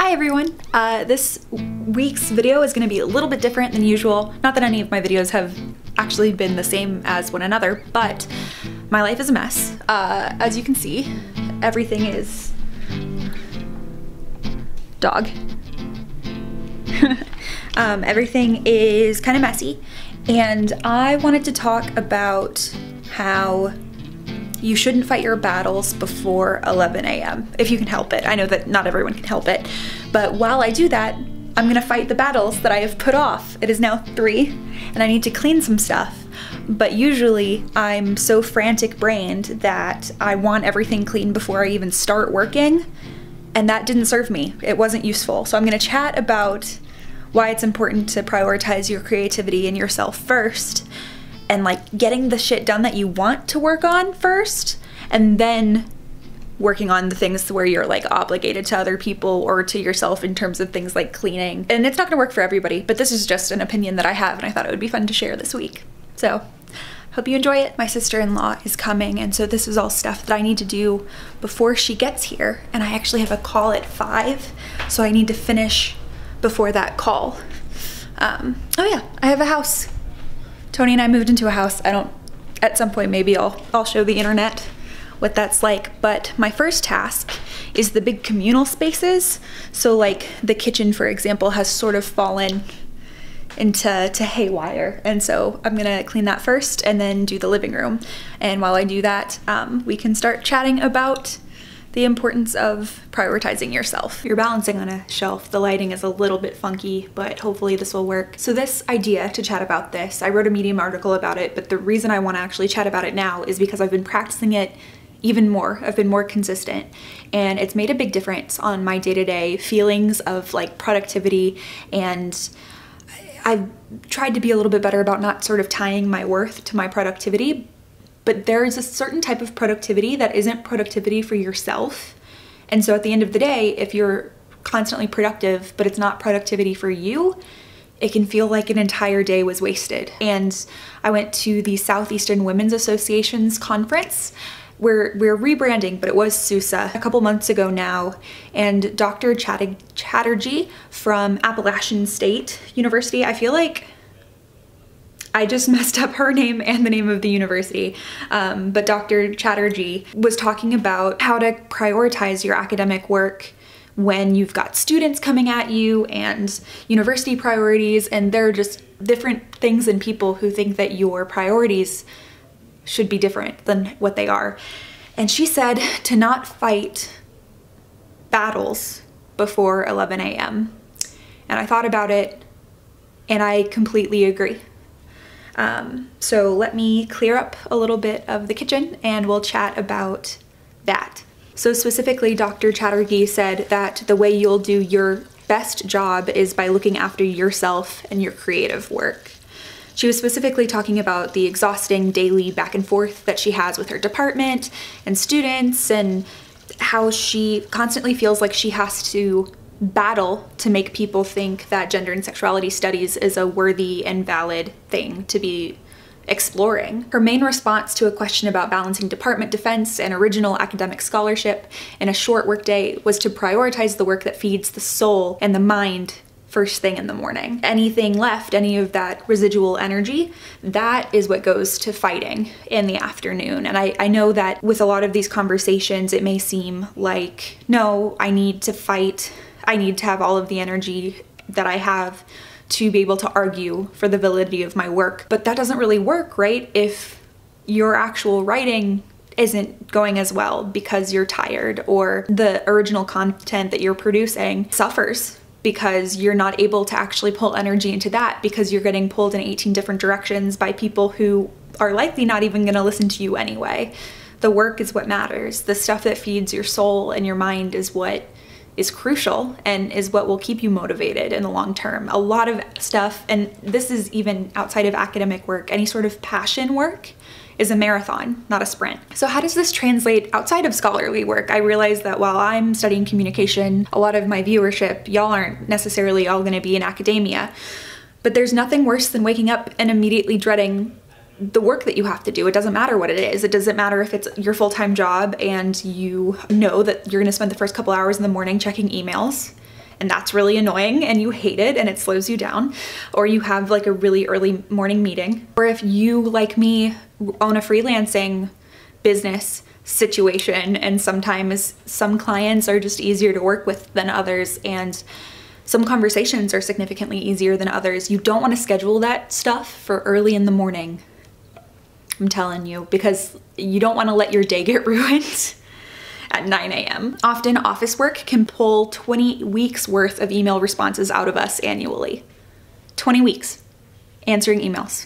Hi everyone! This week's video is going to be a little bit different than usual. Not that any of my videos have actually been the same as one another, but my life is a mess. As you can see, everything is... dog. Everything is kind of messy, and I wanted to talk about how you shouldn't fight your battles before 11 a.m. if you can help it. I know that not everyone can help it, but while I do that, I'm gonna fight the battles that I have put off. It is now 3, and I need to clean some stuff, but usually I'm so frantic-brained that I want everything clean before I even start working, and that didn't serve me. It wasn't useful. So I'm gonna chat about why it's important to prioritize your creativity and yourself first, and like getting the shit done that you want to work on first, and then working on the things where you're like obligated to other people or to yourself in terms of things like cleaning. And it's not gonna work for everybody, but this is just an opinion that I have, and I thought it would be fun to share this week. So, hope you enjoy it. My sister-in-law is coming, and so this is all stuff that I need to do before she gets here, and I actually have a call at 5, so I need to finish before that call. Oh yeah, I have a house. Tony and I moved into a house. At some point maybe I'll show the internet what that's like, but my first task is the big communal spaces. So like the kitchen, for example, has sort of fallen into haywire, and so I'm gonna clean that first and then do the living room. And while I do that, we can start chatting about the importance of prioritizing yourself. You're balancing on a shelf. The lighting is a little bit funky, but hopefully this will work. So this idea to chat about this, I wrote a Medium article about it, but the reason I want to actually chat about it now is because I've been practicing it even more. I've been more consistent, and it's made a big difference on my day-to-day feelings of like productivity, and I've tried to be a little bit better about not sort of tying my worth to my productivity. But there's a certain type of productivity that isn't productivity for yourself. And so at the end of the day, if you're constantly productive, but it's not productivity for you, it can feel like an entire day was wasted. And I went to the Southeastern Women's Association's conference. We're rebranding, but it was SUSA a couple months ago now. And Dr. Chatterjee from Appalachian State University, I feel like I just messed up her name and the name of the university, but Dr. Chatterjee was talking about how to prioritize your academic work when you've got students coming at you and university priorities, and there are just different things in people who think that your priorities should be different than what they are. And she said to not fight battles before 11 a.m. And I thought about it, and I completely agree. So let me clear up a little bit of the kitchen and we'll chat about that. So specifically, Dr. Chatterjee said that the way you'll do your best job is by looking after yourself and your creative work. She was specifically talking about the exhausting daily back and forth that she has with her department and students, and how she constantly feels like she has to battle to make people think that gender and sexuality studies is a worthy and valid thing to be exploring. Her main response to a question about balancing department defense and original academic scholarship in a short workday was to prioritize the work that feeds the soul and the mind first thing in the morning. Anything left, any of that residual energy, that is what goes to fighting in the afternoon. And I know that with a lot of these conversations, it may seem like, no, I need to fight, I need to have all of the energy that I have to be able to argue for the validity of my work. But that doesn't really work, right? If your actual writing isn't going as well because you're tired, or the original content that you're producing suffers because you're not able to actually pull energy into that, because you're getting pulled in 18 different directions by people who are likely not even gonna listen to you anyway. The work is what matters. The stuff that feeds your soul and your mind is what is crucial and is what will keep you motivated in the long term. A lot of stuff, and this is even outside of academic work, any sort of passion work is a marathon, not a sprint. So how does this translate outside of scholarly work? I realize that while I'm studying communication, a lot of my viewership, y'all aren't necessarily all gonna be in academia, but there's nothing worse than waking up and immediately dreading the work that you have to do. It doesn't matter what it is. It doesn't matter if it's your full-time job and you know that you're gonna spend the first couple hours in the morning checking emails, and that's really annoying and you hate it and it slows you down, or you have like a really early morning meeting, or if you, like me, own a freelancing business situation and sometimes some clients are just easier to work with than others and some conversations are significantly easier than others, you don't want to schedule that stuff for early in the morning. I'm telling you, because you don't want to let your day get ruined at 9 a.m. Often office work can pull 20 weeks worth of email responses out of us annually. 20 weeks answering emails.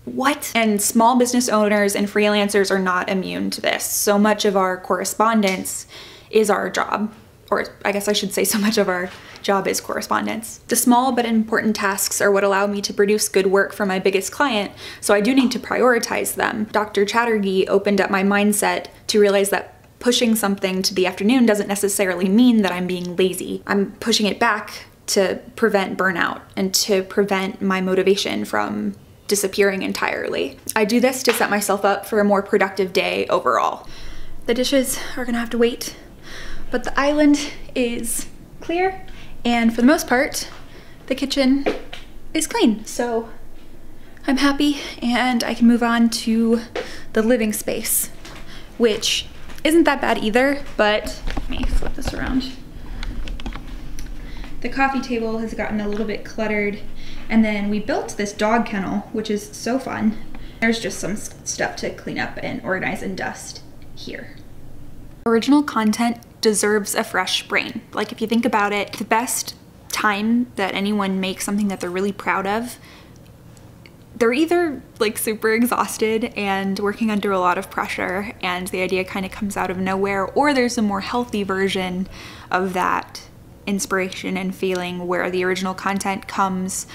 What? And small business owners and freelancers are not immune to this. So much of our correspondence is our job. Or I guess I should say so much of our job is correspondence. The small but important tasks are what allow me to produce good work for my biggest client, so I do need to prioritize them. Dr. Chatterjee opened up my mindset to realize that pushing something to the afternoon doesn't necessarily mean that I'm being lazy. I'm pushing it back to prevent burnout and to prevent my motivation from disappearing entirely. I do this to set myself up for a more productive day overall. The dishes are gonna have to wait, but the island is clear, and for the most part, the kitchen is clean. So I'm happy and I can move on to the living space, which isn't that bad either, but let me flip this around. The coffee table has gotten a little bit cluttered, and then we built this dog kennel, which is so fun. There's just some stuff to clean up and organize and dust here. Original content deserves a fresh brain. Like, if you think about it, the best time that anyone makes something that they're really proud of, they're either like super exhausted and working under a lot of pressure and the idea kind of comes out of nowhere, or there's a more healthy version of that inspiration and feeling where the original content comes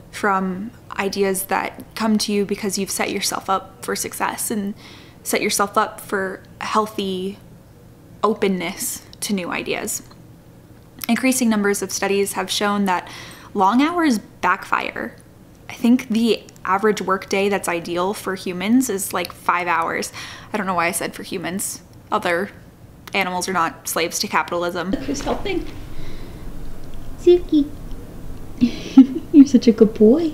from ideas that come to you because you've set yourself up for success and set yourself up for a healthy openness to new ideas. Increasing numbers of studies have shown that long hours backfire. I think the average workday that's ideal for humans is like 5 hours. I don't know why I said for humans. Other animals are not slaves to capitalism. Who's helping? Suki. You're such a good boy.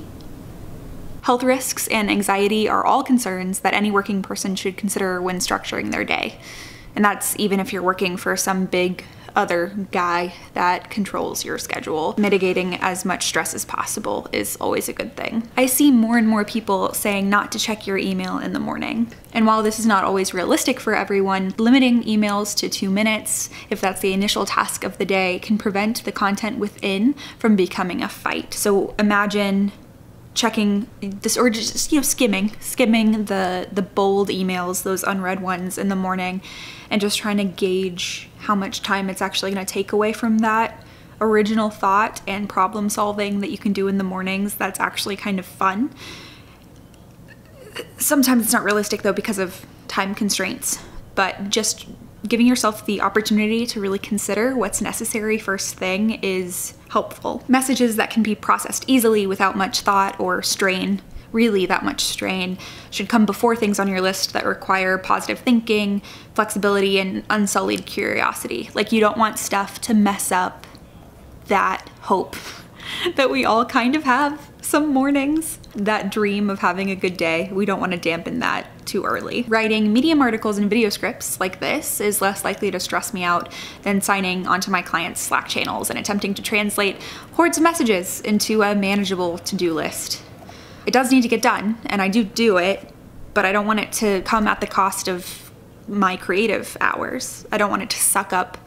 Health risks and anxiety are all concerns that any working person should consider when structuring their day. And that's even if you're working for some big other guy that controls your schedule. Mitigating as much stress as possible is always a good thing. I see more and more people saying not to check your email in the morning. And while this is not always realistic for everyone, limiting emails to 2 minutes, if that's the initial task of the day, can prevent the content within from becoming a fight. So imagine checking this, or just, you know, skimming the bold emails, those unread ones in the morning, and just trying to gauge how much time it's actually going to take away from that original thought and problem solving that you can do in the mornings that's actually kind of fun. Sometimes it's not realistic though because of time constraints, but just giving yourself the opportunity to really consider what's necessary first thing is helpful. Messages that can be processed easily without much thought or strain, really that much strain, should come before things on your list that require positive thinking, flexibility, and unsullied curiosity. Like, you don't want stuff to mess up that hope that we all kind of have some mornings, that dream of having a good day. We don't want to dampen that too early. Writing Medium articles and video scripts like this is less likely to stress me out than signing onto my clients' Slack channels and attempting to translate hordes of messages into a manageable to-do list. It does need to get done, and I do it, but I don't want it to come at the cost of my creative hours. I don't want it to suck up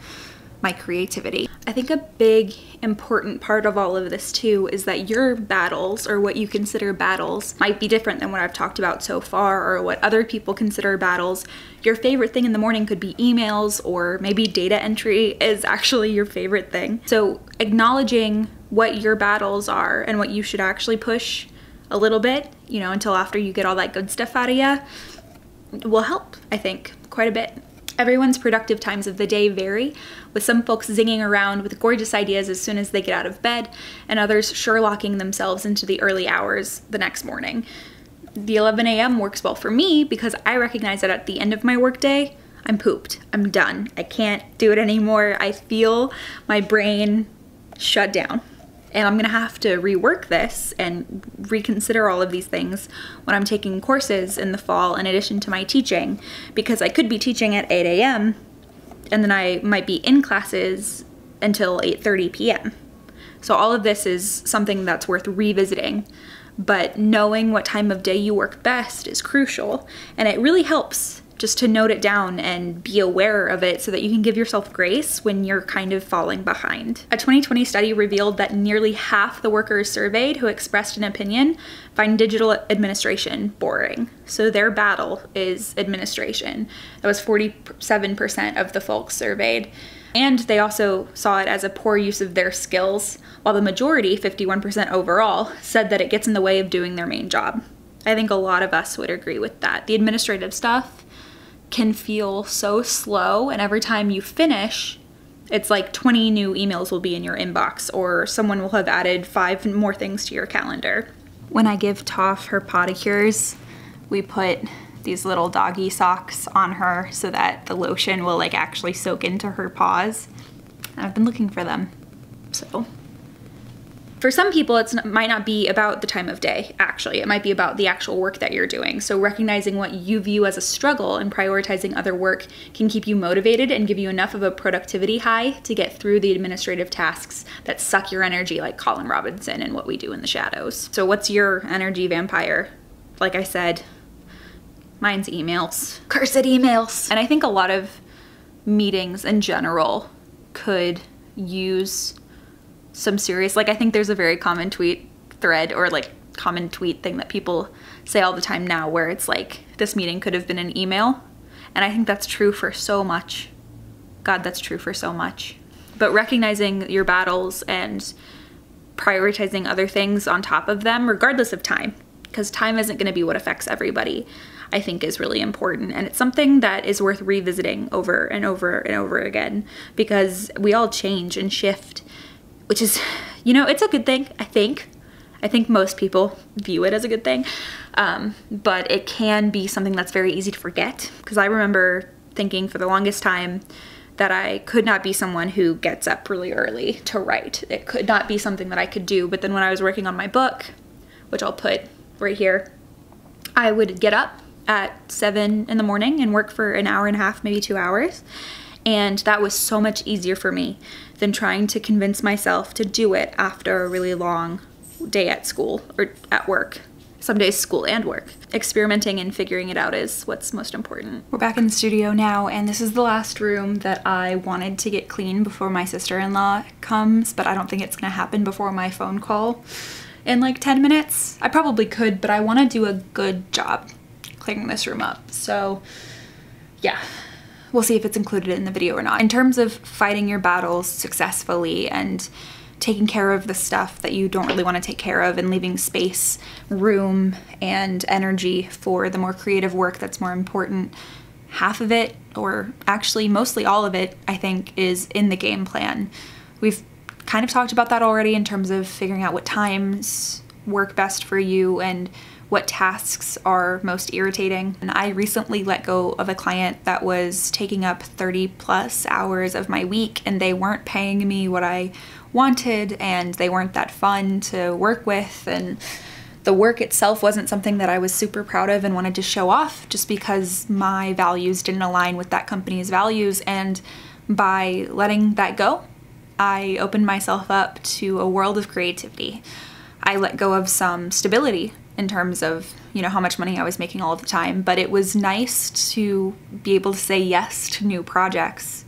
my creativity. I think a big important part of all of this too is that your battles, or what you consider battles, might be different than what I've talked about so far or what other people consider battles. Your favorite thing in the morning could be emails, or maybe data entry is actually your favorite thing. So acknowledging what your battles are and what you should actually push a little bit, you know, until after you get all that good stuff out of you, will help, I think, quite a bit. Everyone's productive times of the day vary, with some folks zinging around with gorgeous ideas as soon as they get out of bed, and others Sherlocking themselves into the early hours the next morning. The 11 a.m. works well for me because I recognize that at the end of my workday, I'm pooped. I'm done. I can't do it anymore. I feel my brain shut down. And I'm gonna have to rework this and reconsider all of these things when I'm taking courses in the fall in addition to my teaching, because I could be teaching at 8 a.m. and then I might be in classes until 8:30 p.m. So all of this is something that's worth revisiting, but knowing what time of day you work best is crucial, and it really helps just to note it down and be aware of it so that you can give yourself grace when you're kind of falling behind. A 2020 study revealed that nearly half the workers surveyed who expressed an opinion find digital administration boring. So their battle is administration. That was 47% of the folks surveyed. And they also saw it as a poor use of their skills, while the majority, 51% overall, said that it gets in the way of doing their main job. I think a lot of us would agree with that. The administrative stuff can feel so slow, and every time you finish, it's like 20 new emails will be in your inbox, or someone will have added 5 more things to your calendar. When I give Toph her podicures, we put these little doggy socks on her so that the lotion will like actually soak into her paws. And I've been looking for them. So for some people, it might not be about the time of day, actually. It might be about the actual work that you're doing. So recognizing what you view as a struggle and prioritizing other work can keep you motivated and give you enough of a productivity high to get through the administrative tasks that suck your energy, like Colin Robinson and What We Do in the Shadows. So what's your energy vampire? Like I said, mine's emails. Cursed emails. And I think a lot of meetings in general could use some serious, like I think there's a very common tweet thread or like common tweet thing that people say all the time now where it's like, this meeting could have been an email. And I think that's true for so much. God, that's true for so much. But recognizing your battles and prioritizing other things on top of them, regardless of time, because time isn't going to be what affects everybody, I think is really important. And it's something that is worth revisiting over and over and over again, because we all change and shift, which is, you know, it's a good thing, I think. I think most people view it as a good thing, but it can be something that's very easy to forget, because I remember thinking for the longest time that I could not be someone who gets up really early to write. It could not be something that I could do. But then when I was working on my book, which I'll put right here, I would get up at 7 in the morning and work for an hour and a half, maybe 2 hours. And that was so much easier for me than trying to convince myself to do it after a really long day at school or at work. Some days school and work. Experimenting and figuring it out is what's most important. We're back in the studio now, and this is the last room that I wanted to get clean before my sister-in-law comes, but I don't think it's gonna happen before my phone call in like 10 minutes. I probably could, but I wanna do a good job cleaning this room up. So yeah. We'll see if it's included in the video or not. In terms of fighting your battles successfully and taking care of the stuff that you don't really want to take care of and leaving space, room, and energy for the more creative work that's more important, half of it, or actually mostly all of it, I think, is in the game plan. We've kind of talked about that already in terms of figuring out what times work best for you and what tasks are most irritating. And I recently let go of a client that was taking up 30+ hours of my week, and they weren't paying me what I wanted, and they weren't that fun to work with, and the work itself wasn't something that I was super proud of and wanted to show off just because my values didn't align with that company's values. And by letting that go, I opened myself up to a world of creativity. I let go of some stability in terms of, you know, how much money I was making all the time, but it was nice to be able to say yes to new projects.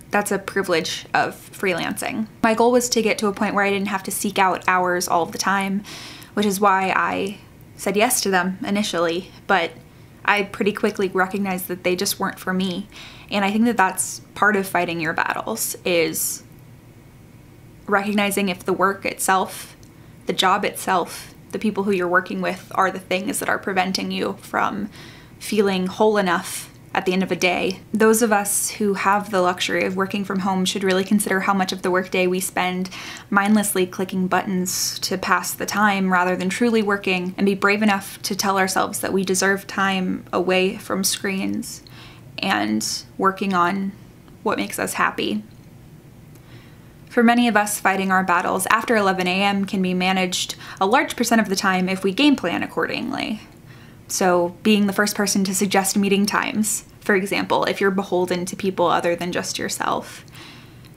That's a privilege of freelancing. My goal was to get to a point where I didn't have to seek out hours all the time, which is why I said yes to them initially, but I pretty quickly recognized that they just weren't for me. And I think that that's part of fighting your battles, is recognizing if the work itself, the job itself, the people who you're working with are the things that are preventing you from feeling whole enough at the end of a day. Those of us who have the luxury of working from home should really consider how much of the workday we spend mindlessly clicking buttons to pass the time rather than truly working, and be brave enough to tell ourselves that we deserve time away from screens and working on what makes us happy. For many of us, fighting our battles after 11 a.m. can be managed a large percent of the time if we game plan accordingly. So being the first person to suggest meeting times, for example, if you're beholden to people other than just yourself.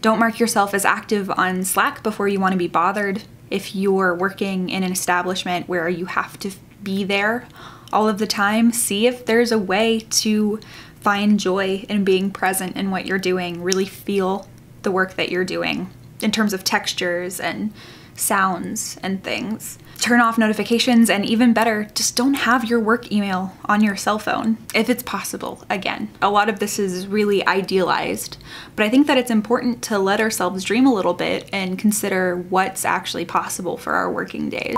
Don't mark yourself as active on Slack before you want to be bothered. If you're working in an establishment where you have to be there all of the time, see if there's a way to find joy in being present in what you're doing, really feel the work that you're doing in terms of textures and sounds and things. Turn off notifications, and even better, just don't have your work email on your cell phone, if it's possible. Again, a lot of this is really idealized, but I think that it's important to let ourselves dream a little bit and consider what's actually possible for our working days.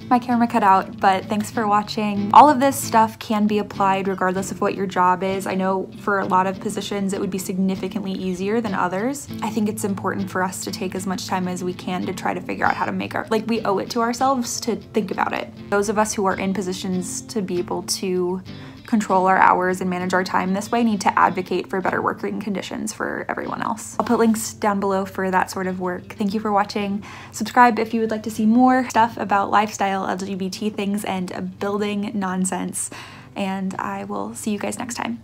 My camera cut out, but thanks for watching. All of this stuff can be applied regardless of what your job is. I know for a lot of positions it would be significantly easier than others. I think it's important for us to take as much time as we can to try to figure out how to make we owe it to ourselves to think about it. Those of us who are in positions to be able to control our hours and manage our time this way need to advocate for better working conditions for everyone else. I'll put links down below for that sort of work. Thank you for watching. Subscribe if you would like to see more stuff about lifestyle, LGBT things, and building nonsense. And I will see you guys next time.